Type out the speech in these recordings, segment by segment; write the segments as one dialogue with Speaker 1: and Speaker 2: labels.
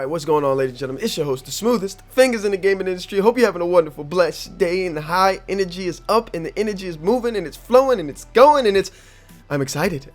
Speaker 1: Alright, what's going on, ladies and gentlemen? It's your host, the smoothest fingers in the gaming industry. Hope you're having a wonderful, blessed day, and the high energy is up, and the energy is moving, and it's flowing, and it's going, and I'm excited.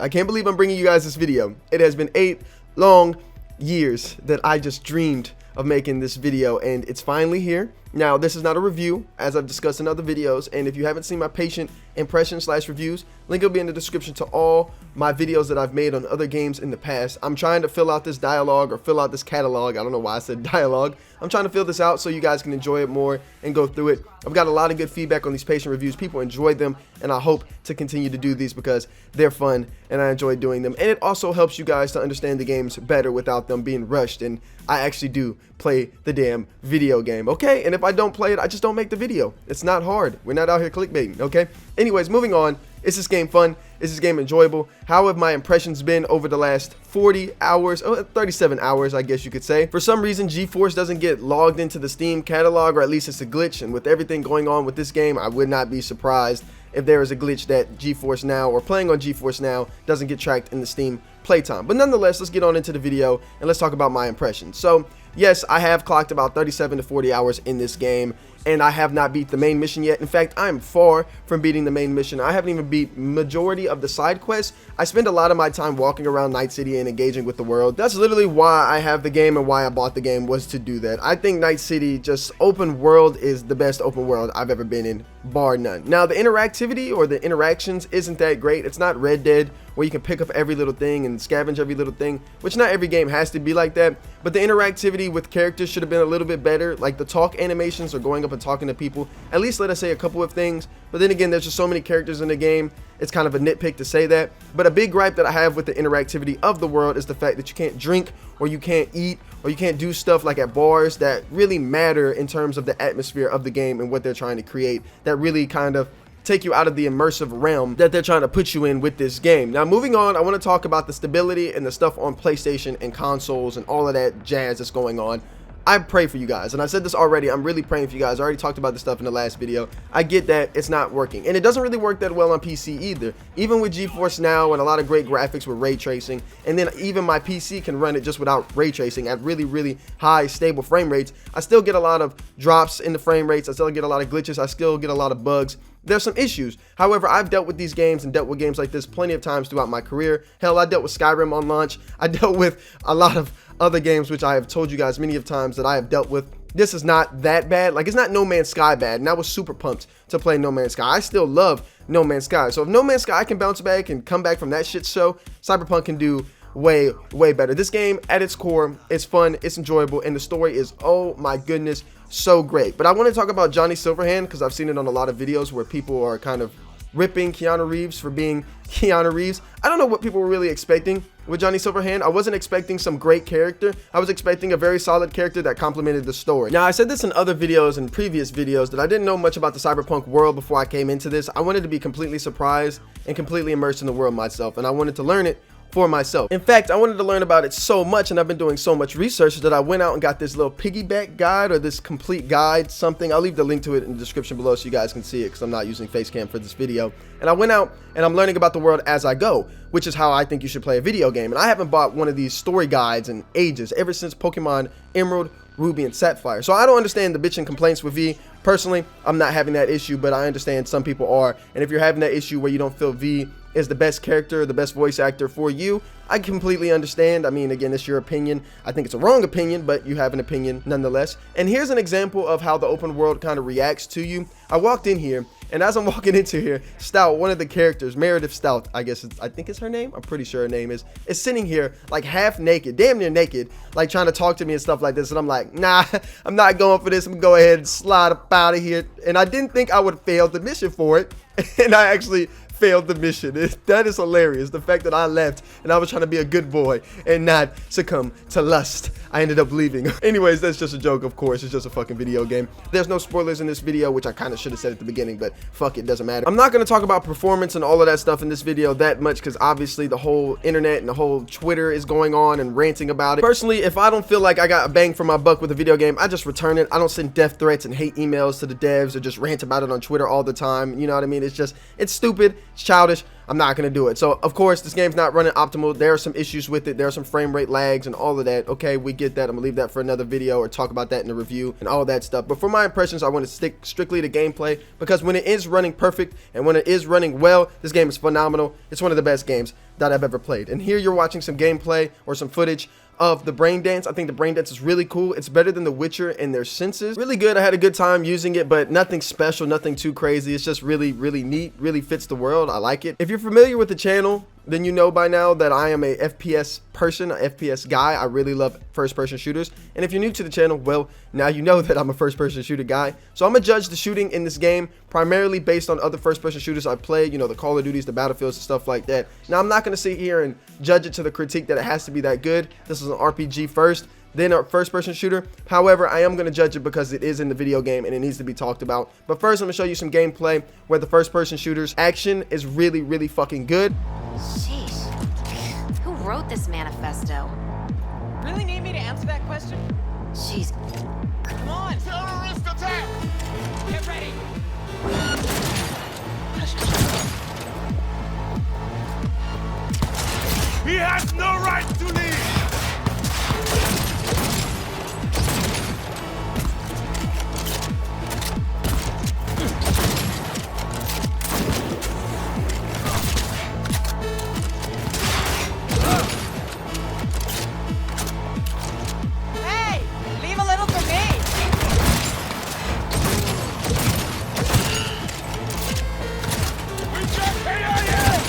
Speaker 1: I can't believe I'm bringing you guys this video. It has been 8 long years that I just dreamed of making this video, and it's finally here. Now, this is not a review, as I've discussed in other videos, and if you haven't seen my patient impressions / reviews, link will be in the description to all my videos that I've made on other games in the past. I'm trying to fill out this dialogue, or fill out this catalog. I don't know why I said dialogue. I'm trying to fill this out so you guys can enjoy it more and go through it. I've got a lot of good feedback on these patient reviews. People enjoyed them, and I hope to continue to do these because they're fun and I enjoy doing them. And it also helps you guys to understand the games better without them being rushed, and I actually do play the damn video game, okay? And if I don't play it, I just don't make the video. It's not hard. We're not out here clickbaiting, okay? Anyways, moving on. Is this game fun? Is this game enjoyable? How have my impressions been over the last 40 hours, 37 hours, I guess you could say? For some reason, GeForce doesn't get logged into the Steam catalog, or at least it's a glitch. And with everything going on with this game, I would not be surprised if there is a glitch that GeForce Now, or playing on GeForce Now, doesn't get tracked in the Steam playtime. But nonetheless, let's get on into the video and let's talk about my impressions. So yes, I have clocked about 37 to 40 hours in this game, and I have not beat the main mission yet. In fact, I'm far from beating the main mission. I haven't even beat majority of the side quests. I spend a lot of my time walking around Night City and engaging with the world. That's literally why I have the game and why I bought the game, was to do that. I think Night City, just open world, is the best open world I've ever been in, bar none. Now, the interactivity or the interactions isn't that great. It's not Red Dead, where you can pick up every little thing and scavenge every little thing, which not every game has to be like that, but the interactivity with characters should have been a little bit better. Like the talk animations, or going up and talking to people, at least let us say a couple of things. But then again, there's just so many characters in the game, it's kind of a nitpick to say that. But a big gripe that I have with the interactivity of the world is the fact that you can't drink, or you can't eat, or you can't do stuff like at bars that really matter in terms of the atmosphere of the game and what they're trying to create, that really kind of take you out of the immersive realm that they're trying to put you in with this game. Now, moving on, I want to talk about the stability and the stuff on PlayStation and consoles and all of that jazz that's going on. I pray for you guys, and I said this already, I'm really praying for you guys. I already talked about this stuff in the last video. I get that it's not working, and it doesn't really work that well on PC either. Even with GeForce Now and a lot of great graphics with ray tracing, and then even my PC can run it just without ray tracing at really high stable frame rates, I still get a lot of drops in the frame rates. I still get a lot of glitches. I still get a lot of bugs. There's some issues. However, I've dealt with these games and dealt with games like this plenty of times throughout my career. Hell, I dealt with Skyrim on launch. I dealt with a lot of other games, which I have told you guys many of times that I have dealt with. This is not that bad. Like, it's not No Man's Sky bad, and I was super pumped to play No Man's Sky. I still love No Man's Sky. So if No Man's Sky can bounce back and come back from that shit show, Cyberpunk can do way better. This game, at its core, it's fun, it's enjoyable, and the story is, oh my goodness, so great. But I want to talk about Johnny Silverhand, because I've seen it on a lot of videos where people are kind of ripping Keanu Reeves for being Keanu Reeves. I don't know what people were really expecting with Johnny Silverhand. I wasn't expecting some great character. I was expecting a very solid character that complemented the story. Now, I said this in other videos and previous videos that I didn't know much about the Cyberpunk world before I came into this. I wanted to be completely surprised and completely immersed in the world myself, and I wanted to learn it for myself. In fact, I wanted to learn about it so much, and I've been doing so much research, that I went out and got this little piggyback guide, or this complete guide something. I'll leave the link to it in the description below so you guys can see it, because I'm not using Facecam for this video. And I went out and I'm learning about the world as I go, which is how I think you should play a video game. And I haven't bought one of these story guides in ages, ever since Pokemon Emerald, Ruby, and Sapphire. So I don't understand the bitching complaints with V. Personally, I'm not having that issue, but I understand some people are. And if you're having that issue where you don't feel V is the best character, the best voice actor for you, I completely understand. I mean, again, it's your opinion. I think it's a wrong opinion, but you have an opinion nonetheless. And here's an example of how the open world kind of reacts to you. I walked in here, and as I'm walking into here, Stout, one of the characters, Meredith Stout, I think it's her name, I'm pretty sure her name is sitting here like half naked, damn near naked, like trying to talk to me and stuff like this. And I'm like, nah, I'm not going for this. I'm gonna go ahead and slide up out of here. And I didn't think I would fail the mission for it, and I actually failed the mission. That is hilarious. The fact that I left and I was trying to be a good boy and not succumb to lust. I ended up leaving. Anyways, that's just a joke, of course. It's just a fucking video game. There's no spoilers in this video, which I kind of should have said at the beginning, but fuck it, doesn't matter. I'm not going to talk about performance and all of that stuff in this video that much, because obviously the whole internet and the whole Twitter is going on and ranting about it. Personally, if I don't feel like I got a bang for my buck with a video game, I just return it. I don't send death threats and hate emails to the devs or just rant about it on Twitter all the time. You know what I mean? It's stupid, it's childish. I'm not gonna do it. So of course this game's not running optimal. There are some issues with it. There are some frame rate lags and all of that. Okay, we get that. I'm gonna leave that for another video or talk about that in a review and all that stuff. But for my impressions, I want to stick strictly to gameplay, because when it is running perfect and when it is running well, this game is phenomenal. It's one of the best games that I've ever played. And here you're watching some gameplay or some footage of the brain dance. I think the brain dance is really cool. It's better than The Witcher in their senses. Really good. I had a good time using it, but nothing special, nothing too crazy. It's just really, really neat, really fits the world. I like it. If you're familiar with the channel, then you know by now that I am a FPS person, a FPS guy. I really love first-person shooters. And if you're new to the channel, well, now you know that I'm a first-person shooter guy. So I'm gonna judge the shooting in this game primarily based on other first-person shooters I've played, you know, the Call of Duties, the Battlefields, and stuff like that. Now, I'm not gonna sit here and judge it to the critique that it has to be that good. This is an RPG first, then a first-person shooter. However, I am going to judge it because it is in the video game and it needs to be talked about. But first, I'm going to show you some gameplay where the first-person shooter's action is really, really fucking good.
Speaker 2: Sheesh. Who wrote this manifesto?
Speaker 3: Really need me to answer that question?
Speaker 2: Jeez.
Speaker 3: Come on! Terrorist attack! Get ready!
Speaker 4: He has no right to leave!
Speaker 3: Hey! Leave a little for me!
Speaker 4: We just KIA!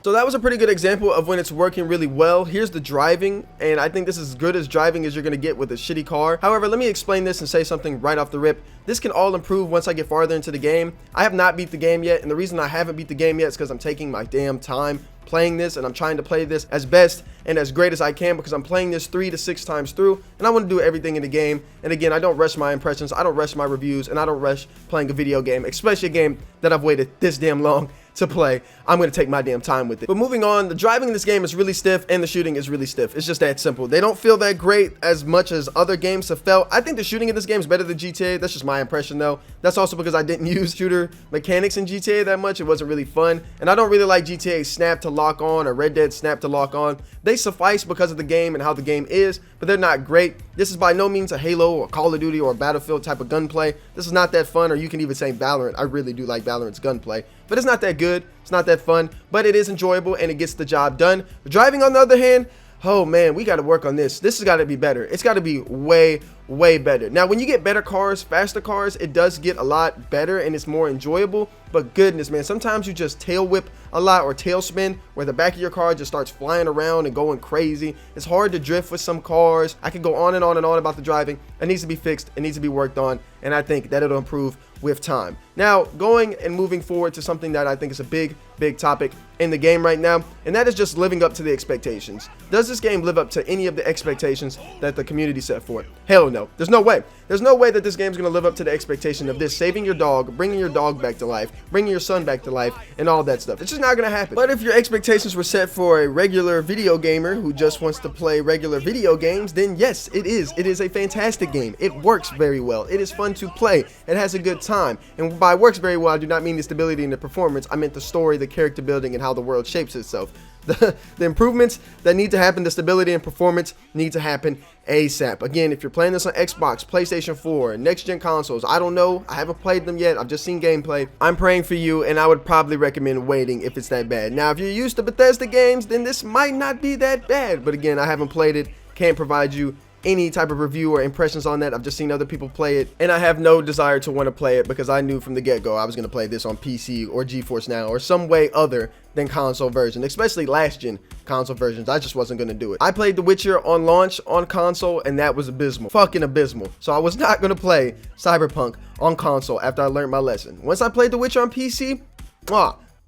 Speaker 1: So that was a pretty good example of when it's working really well. Here's the driving, and I think this is as good as driving as you're going to get with a shitty car. However, let me explain this and say something right off the rip. This can all improve once I get farther into the game. I have not beat the game yet, and the reason I haven't beat the game yet is because I'm taking my damn time playing this, and I'm trying to play this as best and as great as I can, because I'm playing this 3 to 6 times through, and I want to do everything in the game. And again, I don't rush my impressions, I don't rush my reviews, and I don't rush playing a video game, especially a game that I've waited this damn long to play. I'm going to take my damn time with it. But moving on, the driving in this game is really stiff and the shooting is really stiff. It's just that simple. They don't feel that great as much as other games have felt. I think the shooting in this game is better than GTA. That's just my impression though. That's also because I didn't use shooter mechanics in GTA that much. It wasn't really fun. And I don't really like GTA Snap to lock on or Red Dead Snap to lock on. They suffice because of the game and how the game is, but they're not great. This is by no means a Halo or Call of Duty or Battlefield type of gunplay. This is not that fun, or you can even say Valorant. I really do like Valorant's gunplay, but it's not that good. It's not that fun, but it is enjoyable and it gets the job done. Driving, on the other hand, oh man, we got to work on this. This has got to be better. It's got to be way better. Now, when you get better cars, faster cars, it does get a lot better and it's more enjoyable. But goodness, man, sometimes you just tail whip a lot or tail spin, where the back of your car just starts flying around and going crazy. It's hard to drift with some cars. I could go on and on and on about the driving. It needs to be fixed. It needs to be worked on. And I think that it'll improve with time. Now, going and moving forward to something that I think is a big topic in the game right now, and that is just living up to the expectations. Does this game live up to any of the expectations that the community set for it? Hell no. There's no way. There's no way that this game's going to live up to the expectation of this saving your dog, bringing your dog back to life, bringing your son back to life, and all that stuff. It's just not going to happen. But if your expectations were set for a regular video gamer who just wants to play regular video games, then yes, it is. It is a fantastic game. It works very well. It is fun to play. It has a good time. And by works very well, I do not mean the stability and the performance. I meant the story, the character building, and how the world shapes itself. The improvements that need to happen, the stability and performance need to happen ASAP. Again, if you're playing this on Xbox, PlayStation 4, next-gen consoles, I don't know. I haven't played them yet. I've just seen gameplay. I'm praying for you, and I would probably recommend waiting if it's that bad. Now, if you're used to Bethesda games, then this might not be that bad. But again, I haven't played it. Can't provide you any type of review or impressions on that. I've just seen other people play it, and I have no desire to want to play it because I knew from the get-go I was going to play this on PC or GeForce Now or some way other than console version, especially last gen console versions. I just wasn't going to do it. I played The Witcher on launch on console, and that was abysmal, fucking abysmal. So I was not going to play Cyberpunk on console after I learned my lesson. Once I played The Witcher on PC,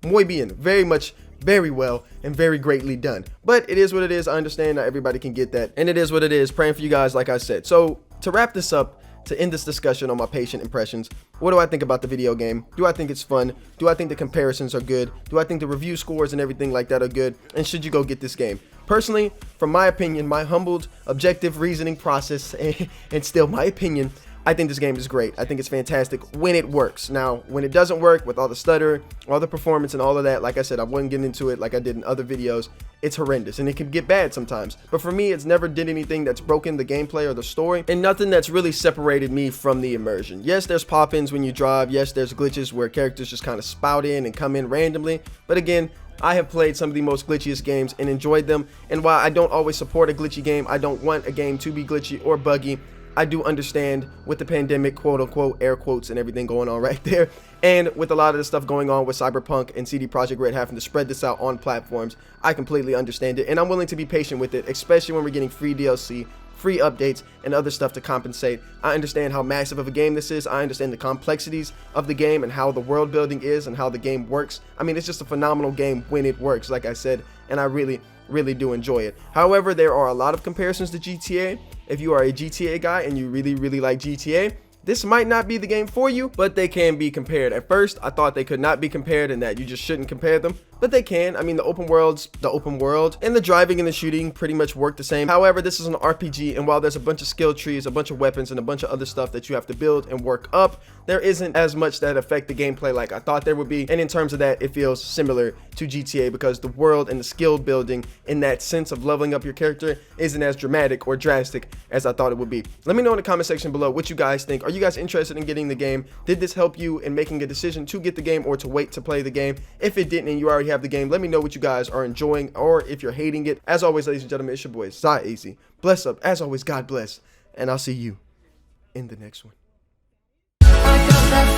Speaker 1: muy bien, very well and very greatly done. But it is what it is. I understand not everybody can get that, and it is what it is. Praying for you guys, like I said. So to wrap this up, to end this discussion on my patient impressions, what do I think about the video game? Do I think it's fun? Do I think the comparisons are good? Do I think the review scores and everything like that are good? And should you go get this game? Personally, from my opinion, my humbled, objective reasoning process, and still my opinion, I think this game is great. I think it's fantastic when it works. Now, when it doesn't work with all the stutter, all the performance and all of that, like I said, I wouldn't get into it like I did in other videos. It's horrendous and it can get bad sometimes. But for me, it's never did anything that's broken the gameplay or the story, and nothing that's really separated me from the immersion. Yes, there's pop-ins when you drive. Yes, there's glitches where characters just kind of spout in and come in randomly. But again, I have played some of the most glitchiest games and enjoyed them. And while I don't always support a glitchy game, I don't want a game to be glitchy or buggy. I do understand with the pandemic, quote unquote, air quotes and everything going on right there. And with a lot of the stuff going on with Cyberpunk and CD Projekt Red having to spread this out on platforms, I completely understand it. And I'm willing to be patient with it, especially when we're getting free DLC, free updates, and other stuff to compensate. I understand how massive of a game this is. I understand the complexities of the game and how the world building is and how the game works. I mean, it's just a phenomenal game when it works, like I said, and I really do enjoy it. However, there are a lot of comparisons to GTA. If you are a GTA guy and you really like GTA, this might not be the game for you, but they can be compared. At first, I thought they could not be compared and that you just shouldn't compare them, but they can. I mean, the open world and the driving and the shooting pretty much work the same. However, this is an RPG, and while there's a bunch of skill trees, a bunch of weapons, and a bunch of other stuff that you have to build and work up, there isn't as much that affect the gameplay like I thought there would be. And in terms of that, it feels similar to GTA because the world and the skill building in that sense of leveling up your character isn't as dramatic or drastic as I thought it would be. Let me know in the comment section below what you guys think. Are you guys interested in getting the game? Did this help you in making a decision to get the game or to wait to play the game? If it didn't and you already have the game, let me know what you guys are enjoying or if you're hating it. As always, ladies and gentlemen, it's your boy Zy. Bless up. As always, God bless. And I'll see you in the next one.
Speaker 5: I got that